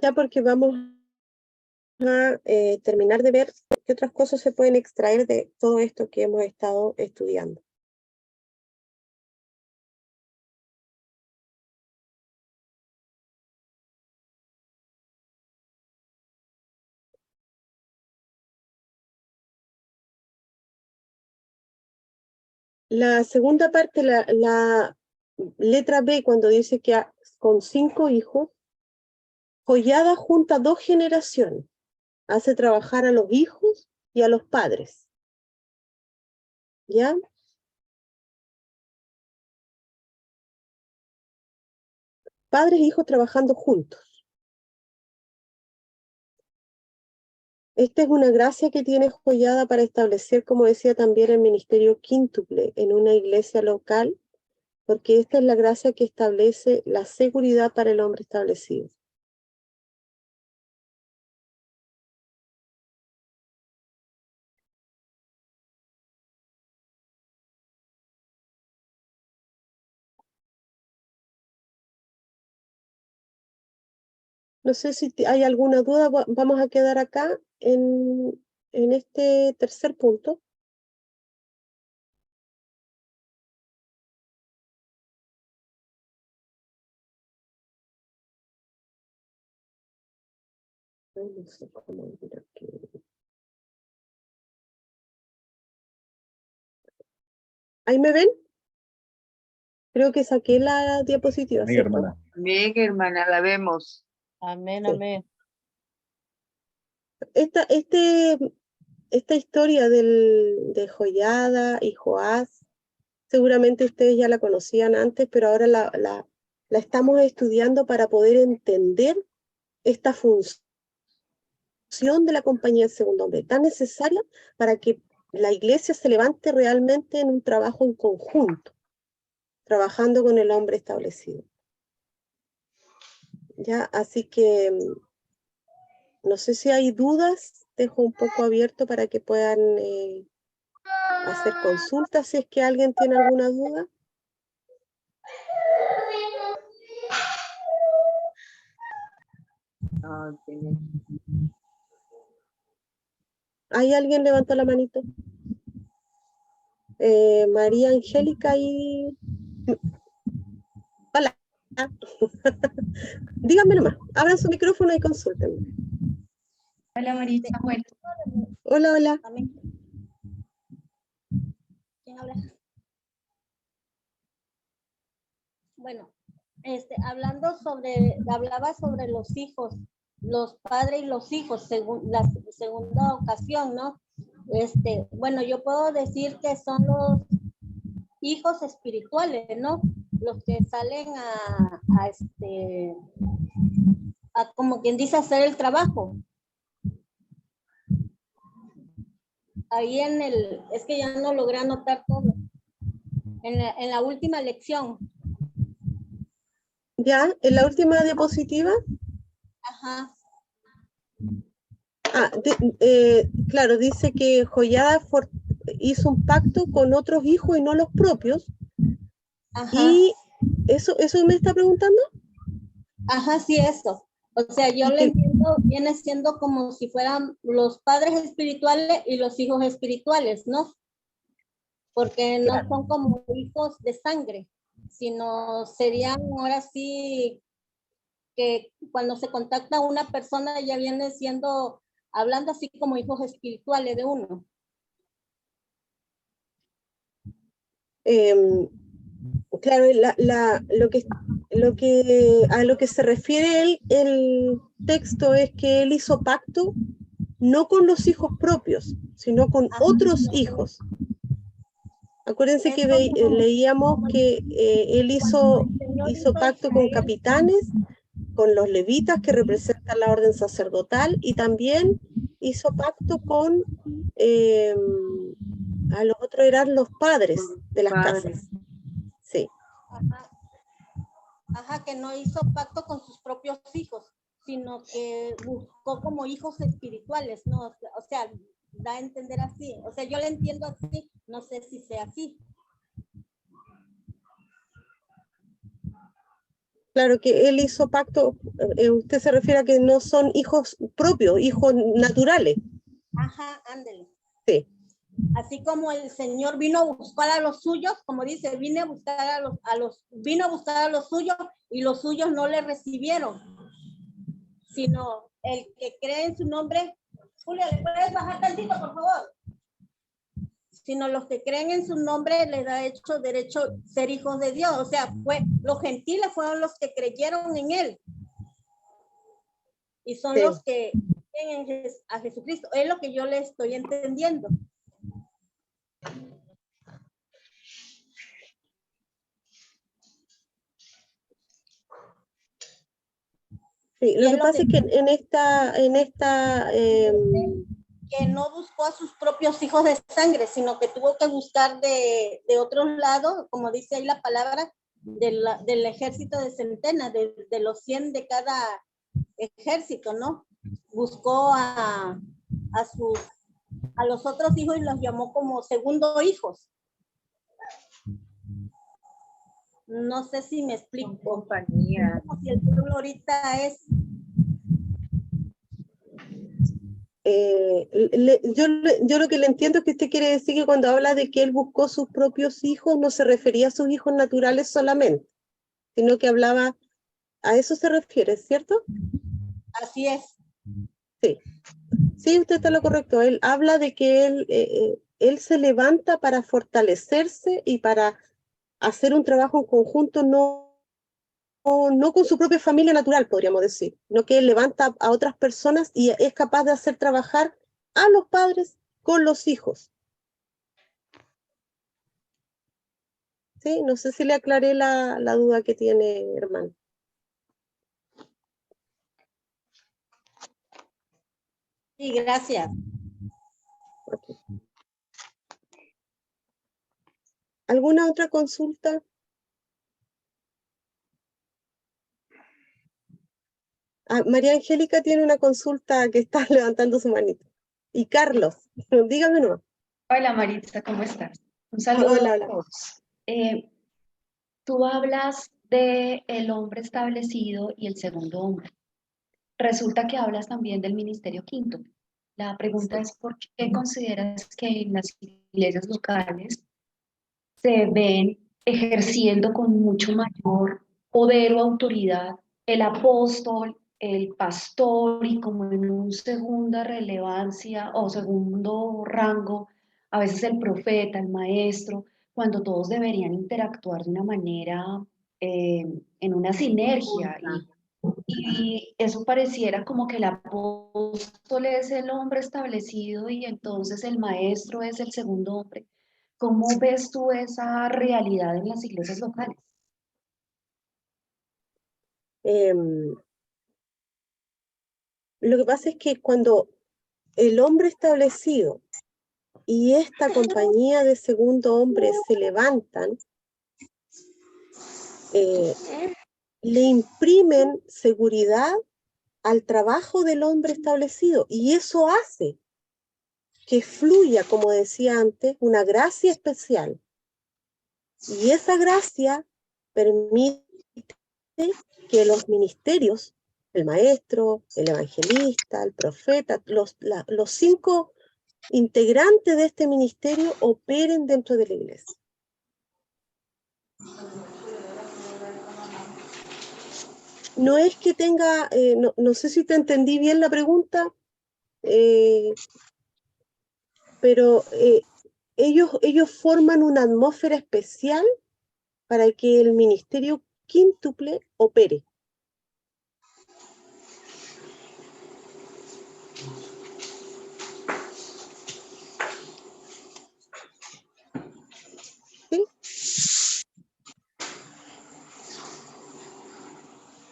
Ya, porque vamos a terminar de ver qué otras cosas se pueden extraer de todo esto que hemos estado estudiando. La segunda parte, la letra B, cuando dice que con 5 hijos, Joiada junta 2 generaciones, hace trabajar a los hijos y a los padres. ¿Ya? Padres e hijos trabajando juntos. Esta es una gracia que tiene Joiada para establecer, como decía también, el ministerio quíntuple en una iglesia local, porque esta es la gracia que establece la seguridad para el hombre establecido. No sé si hay alguna duda, vamos a quedar acá en este tercer punto. Ay, no sé cómo ir aquí. ¿Ahí me ven? Creo que saqué la diapositiva, Sí, ¿cierto? hermana. Bien, hermana, la vemos. Amén, Sí. amén. esta historia de Joiada y Joás, seguramente ustedes ya la conocían antes, pero ahora la estamos estudiando para poder entender esta función de la compañía del segundo hombre, tan necesaria para que la iglesia se levante realmente en un trabajo en conjunto, trabajando con el hombre establecido. Ya, así que no sé si hay dudas, dejo un poco abierto para que puedan hacer consultas si es que alguien tiene alguna duda. ¿Hay alguien levantó la manito? María Angélica y... Hola. Díganme nomás, abran su micrófono y consúltenme. Hola Maritza, bueno, Hola, hola. Amén. ¿Quién habla? Bueno, hablaba sobre los hijos, los padres y los hijos, según la segunda ocasión, ¿no? Bueno, yo puedo decir que son los hijos espirituales, ¿no? Los que salen a como quien dice, hacer el trabajo. Ahí es que ya no logré anotar todo. En la última lección. Ya, en la última diapositiva. Ajá. Claro, dice que Joiada hizo un pacto con otros hijos y no los propios. Ajá. Y eso me está preguntando. Ajá, sí, eso. O sea, yo lo entiendo, viene siendo como si fueran los padres espirituales y los hijos espirituales, ¿no? Porque no son como hijos de sangre, sino serían ahora sí que cuando se contacta a una persona ya viene siendo, hablando así como hijos espirituales de uno. Claro, a lo que se refiere el texto es que él hizo pacto no con los hijos propios, sino con otros hijos. Acuérdense que leíamos que él hizo pacto con capitanes, con los levitas que representan la orden sacerdotal, y también hizo pacto con a los otros eran los padres de las casas. Sí. Ajá, que no hizo pacto con sus propios hijos, sino que buscó como hijos espirituales, ¿no? O sea, da a entender así. O sea, yo le entiendo así, no sé si sea así. Claro que él hizo pacto, usted se refiere a que no son hijos propios, hijos naturales. Ajá, ándele. Sí. Así como el Señor vino a buscar a los suyos, como dice, vino a buscar a los suyos y los suyos no le recibieron, sino el que cree en su nombre. Julia, ¿le puedes bajar tantito, por favor? Sino los que creen en su nombre les da hecho derecho ser hijos de Dios. O sea, los gentiles fueron los que creyeron en él. Y son los que creen a Jesucristo. Es lo que yo le estoy entendiendo. Sí, lo que pasa es que en esta que no buscó a sus propios hijos de sangre, sino que tuvo que buscar de otros lados, como dice ahí la palabra, del ejército de centenas, de los 100 de cada ejército, ¿no? Buscó a los otros hijos y los llamó como segundo hijos. No sé si me explico. compañía. Como si el pueblo ahorita es... yo lo que le entiendo es que usted quiere decir que cuando habla de que él buscó sus propios hijos, no se refería a sus hijos naturales solamente, sino que hablaba, a eso se refiere, ¿cierto? Así es. Sí, sí, usted está en lo correcto. Él habla de que él se levanta para fortalecerse y para hacer un trabajo en conjunto, no con su propia familia natural, podríamos decir, sino que él levanta a otras personas y es capaz de hacer trabajar a los padres con los hijos. ¿Sí? No sé si le aclaré la duda que tiene, hermano. Sí, gracias. Okay. ¿Alguna otra consulta? Ah, María Angélica tiene una consulta que está levantando su manito. Y Carlos, dígame no. Hola Maritza, ¿cómo estás? Un saludo Hola, a hola. todos. Tú hablas de el hombre establecido y el segundo hombre. Resulta que hablas también del ministerio quinto. La pregunta es, ¿por qué consideras que en las iglesias locales se ven ejerciendo con mucho mayor poder o autoridad el apóstol, el pastor y como en una segunda relevancia o segundo rango, a veces el profeta, el maestro, cuando todos deberían interactuar de una manera, en una sinergia y eso pareciera como que el apóstol es el hombre establecido y entonces el maestro es el segundo hombre? ¿Cómo ves tú esa realidad en las iglesias locales? Lo que pasa es que cuando el hombre establecido y esta compañía de segundo hombre se levantan, le imprimen seguridad al trabajo del hombre establecido y eso hace que fluya, como decía antes, una gracia especial. Y esa gracia permite que los ministerios, el maestro, el evangelista, el profeta, los 5 integrantes de este ministerio operen dentro de la iglesia. No es que tenga, no sé si te entendí bien la pregunta, pero ellos forman una atmósfera especial para que el ministerio quíntuple opere.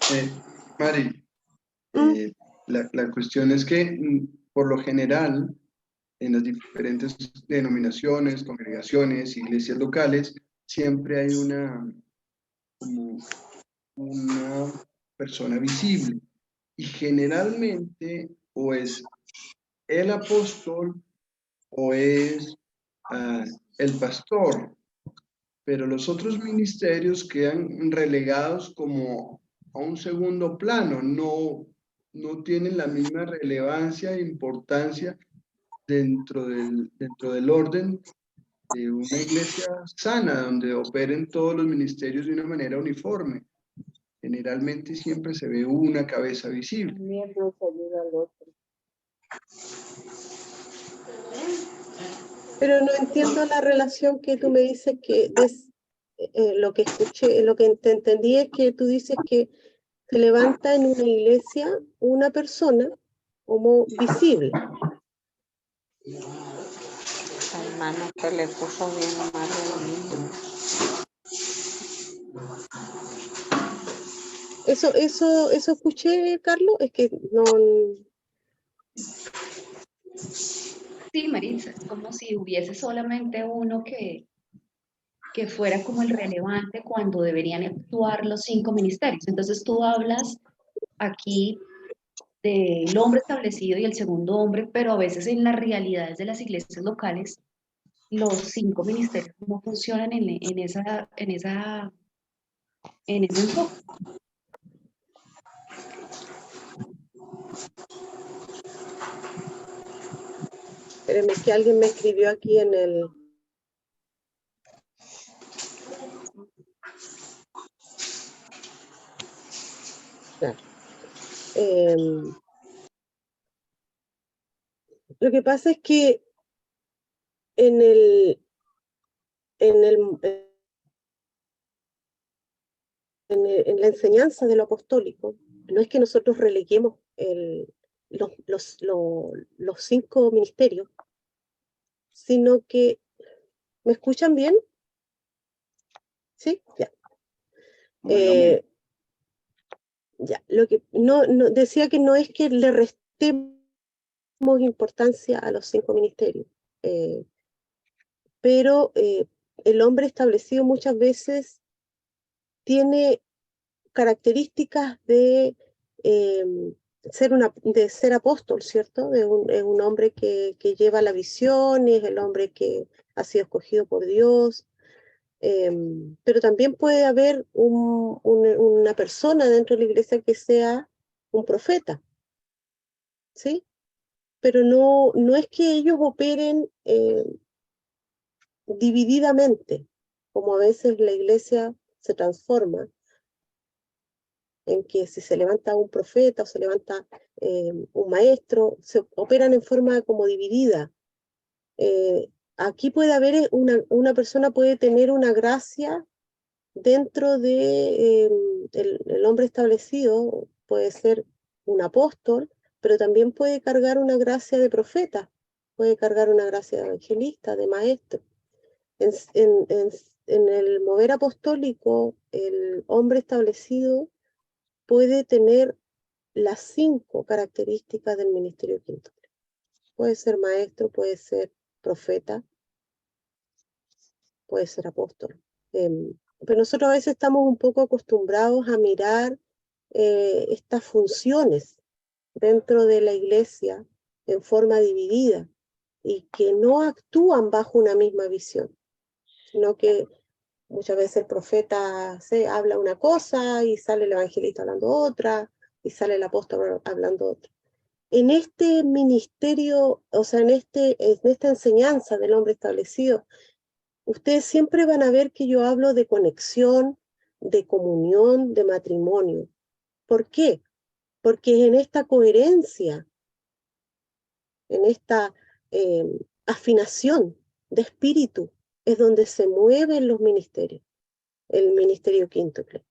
¿Sí? Mari, la cuestión es que por lo general en las diferentes denominaciones, congregaciones, iglesias locales, siempre hay como una persona visible y generalmente o es el apóstol o es el pastor, pero los otros ministerios quedan relegados como a un segundo plano, no tienen la misma relevancia e importancia dentro del orden de una iglesia sana, donde operen todos los ministerios de una manera uniforme. Generalmente siempre se ve una cabeza visible. Pero no entiendo la relación que tú me dices que lo que escuché, lo que te entendí es que tú dices que se levanta en una iglesia una persona como visible. Hermano, que le puso bien mal el niño. Eso escuché, Carlos, es que no. Sí, Maritza, es como si hubiese solamente uno que fuera como el relevante cuando deberían actuar los 5 ministerios. Entonces tú hablas aquí del hombre establecido y el segundo hombre, pero a veces en las realidades de las iglesias locales, los 5 ministerios no funcionan en ese enfoque. Espérenme, que alguien me escribió aquí en el. Claro. Lo que pasa es que en el, en el, en la enseñanza de lo apostólico, no es que nosotros releguemos los 5 ministerios, sino que, ¿me escuchan bien? ¿Sí? Ya. Ya, lo que decía que no es que le restemos importancia a los 5 ministerios, pero el hombre establecido muchas veces tiene características de ser apóstol, ¿cierto? Es un hombre que lleva la visión, es el hombre que ha sido escogido por Dios, pero también puede haber una persona dentro de la iglesia que sea un profeta, ¿sí? Pero no es que ellos operen divididamente, como a veces la iglesia se transforma, en que si se levanta un profeta o se levanta un maestro, se operan en forma como dividida. Aquí puede haber una persona puede tener una gracia dentro de el hombre establecido, puede ser un apóstol, pero también puede cargar una gracia de profeta, puede cargar una gracia de evangelista, de maestro. En el mover apostólico, el hombre establecido puede tener las 5 características del ministerio quíntuple. Puede ser maestro, puede ser profeta, puede ser apóstol. Pero nosotros a veces estamos un poco acostumbrados a mirar estas funciones dentro de la iglesia en forma dividida y que no actúan bajo una misma visión, sino que muchas veces el profeta habla una cosa y sale el evangelista hablando otra y sale el apóstol hablando otra. En este ministerio, o sea, en esta enseñanza del hombre establecido, ustedes siempre van a ver que yo hablo de conexión, de comunión, de matrimonio. ¿Por qué? Porque en esta coherencia, en esta afinación de espíritu, es donde se mueven los ministerios, el ministerio quíntuple.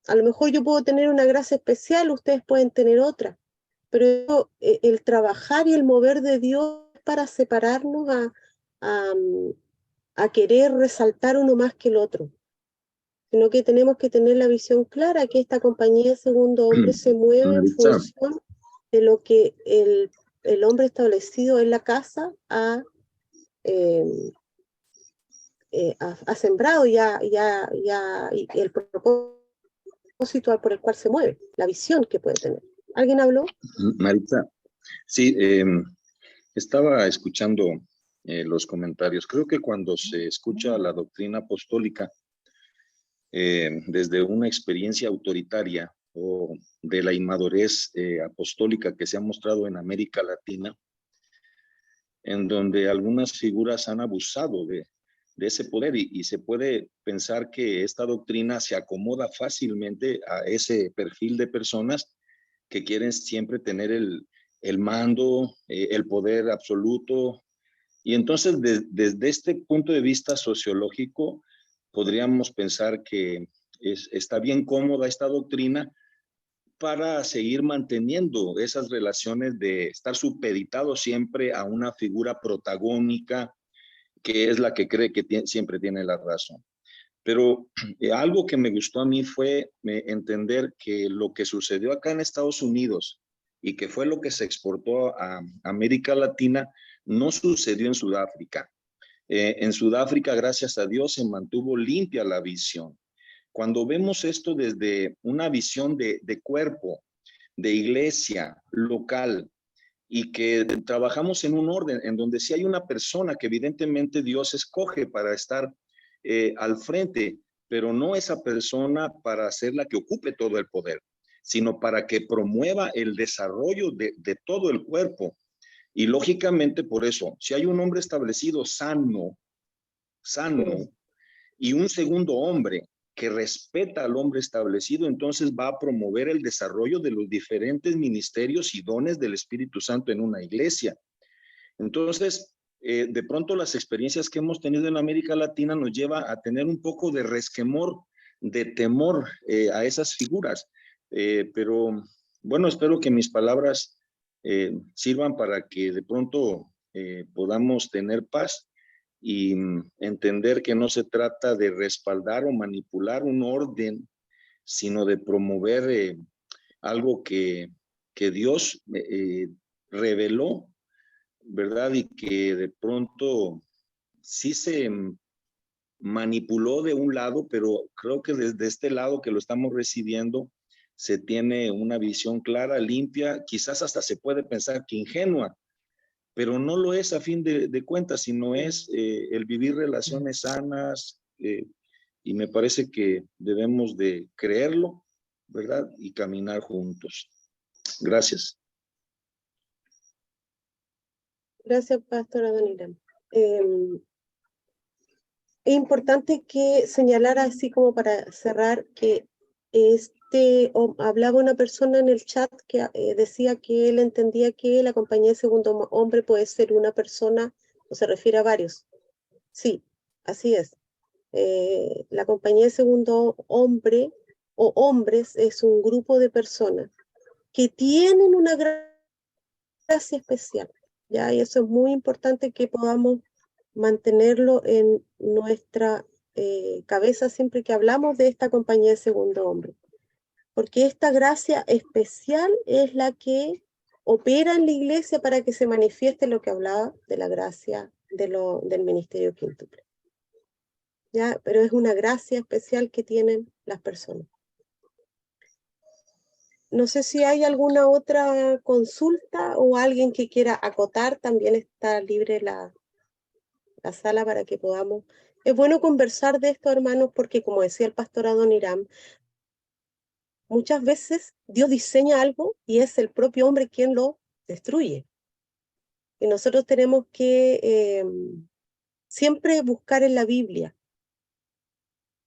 A lo mejor yo puedo tener una gracia especial, ustedes pueden tener otra, pero el trabajar y el mover de Dios para separarnos a querer resaltar uno más que el otro, sino que tenemos que tener la visión clara que esta compañía de segundo hombre se mueve en función de lo que el hombre establecido en la casa ha sembrado y el propósito por el cual se mueve, la visión que puede tener. ¿Alguien habló? Maritza, sí, estaba escuchando los comentarios. Creo que cuando se escucha la doctrina apostólica desde una experiencia autoritaria o de la inmadurez apostólica que se ha mostrado en América Latina, en donde algunas figuras han abusado de ese poder y se puede pensar que esta doctrina se acomoda fácilmente a ese perfil de personas que quieren siempre tener el mando, el poder absoluto. Y entonces, desde este punto de vista sociológico, podríamos pensar que está bien cómoda esta doctrina para seguir manteniendo esas relaciones de estar supeditado siempre a una figura protagónica que es la que cree que siempre tiene la razón. Pero algo que me gustó a mí fue entender que lo que sucedió acá en Estados Unidos y que fue lo que se exportó a América Latina, no sucedió en Sudáfrica. En Sudáfrica, gracias a Dios, se mantuvo limpia la visión. Cuando vemos esto desde una visión de cuerpo, de iglesia local, y que trabajamos en un orden en donde sí hay una persona que evidentemente Dios escoge para estar al frente, pero no esa persona para ser la que ocupe todo el poder, sino para que promueva el desarrollo de todo el cuerpo. Y lógicamente por eso, si hay un hombre establecido sano, y un segundo hombre que respeta al hombre establecido, entonces va a promover el desarrollo de los diferentes ministerios y dones del Espíritu Santo en una iglesia. Entonces, de pronto las experiencias que hemos tenido en América Latina nos lleva a tener un poco de resquemor, de temor a esas figuras. Pero bueno, espero que mis palabras sirvan para que de pronto podamos tener paz y entender que no se trata de respaldar o manipular un orden, sino de promover algo que Dios reveló, ¿verdad? Y que de pronto sí se manipuló de un lado, pero creo que desde este lado que lo estamos recibiendo, se tiene una visión clara, limpia, quizás hasta se puede pensar que ingenua, pero no lo es a fin de cuentas, sino es el vivir relaciones sanas, y me parece que debemos de creerlo, ¿verdad? Y caminar juntos. Gracias. Gracias, pastora Donira. Es importante que señalar, así como para cerrar, que hablaba una persona en el chat que decía que él entendía que la compañía de segundo hombre puede ser una persona, o se refiere a varios. Sí, así es. La compañía de segundo hombre o hombres es un grupo de personas que tienen una gracia especial, ¿ya? Y eso es muy importante que podamos mantenerlo en nuestra cabeza siempre que hablamos de esta compañía de segundo hombre, porque esta gracia especial es la que opera en la iglesia para que se manifieste lo que hablaba de la gracia del ministerio quíntuple. ¿Ya? Pero es una gracia especial que tienen las personas. No sé si hay alguna otra consulta o alguien que quiera acotar, también está libre la sala para que podamos. Es bueno conversar de esto, hermanos, porque como decía el pastor Adoniram, muchas veces Dios diseña algo y es el propio hombre quien lo destruye. Y nosotros tenemos que siempre buscar en la Biblia.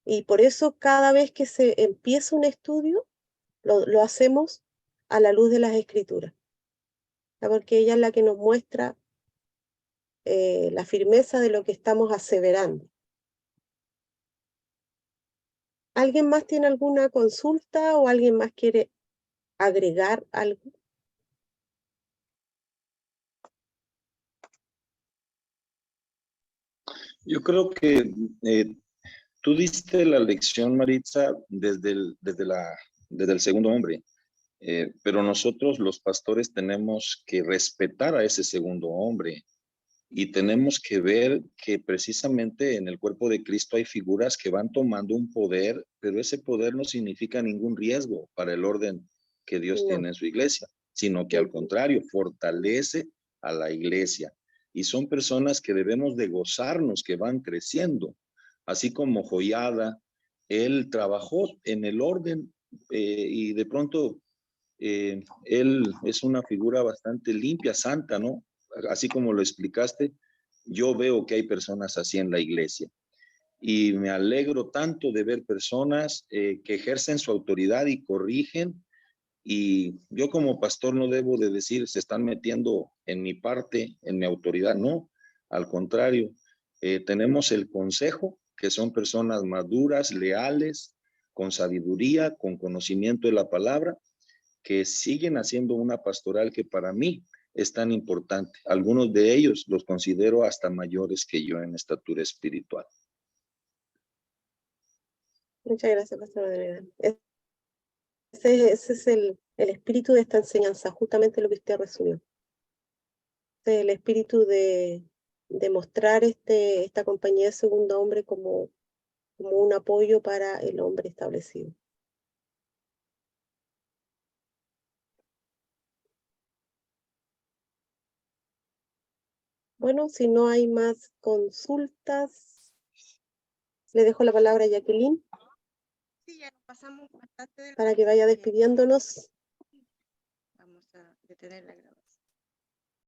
Y por eso cada vez que se empieza un estudio, lo hacemos a la luz de las Escrituras. Porque ella es la que nos muestra la firmeza de lo que estamos aseverando. ¿Alguien más tiene alguna consulta o alguien más quiere agregar algo? Yo creo que tú diste la lección, Maritza, desde el segundo hombre, pero nosotros los pastores tenemos que respetar a ese segundo hombre y tenemos que ver que precisamente en el cuerpo de Cristo hay figuras que van tomando un poder, pero ese poder no significa ningún riesgo para el orden que Dios tiene en su iglesia, sino que al contrario, fortalece a la iglesia. Y son personas que debemos de gozarnos, que van creciendo. Así como Joiada, él trabajó en el orden y de pronto él es una figura bastante limpia, santa, ¿no? Así como lo explicaste, yo veo que hay personas así en la iglesia. Y me alegro tanto de ver personas que ejercen su autoridad y corrigen. Y yo como pastor no debo de decir, se están metiendo en mi parte, en mi autoridad. No, al contrario, tenemos el consejo, que son personas maduras, leales, con sabiduría, con conocimiento de la palabra, que siguen haciendo una pastoral que para mí es tan importante. Algunos de ellos los considero hasta mayores que yo en estatura espiritual. Muchas gracias, pastor Adriana. Ese es el espíritu de esta enseñanza, justamente lo que usted resumió. Ese es el espíritu de mostrar esta compañía de segundo hombre como un apoyo para el hombre establecido. Bueno, si no hay más consultas, le dejo la palabra a Jacqueline. Sí, ya nos pasamos bastante del para que vaya despidiéndonos. Vamos a detener la grabación.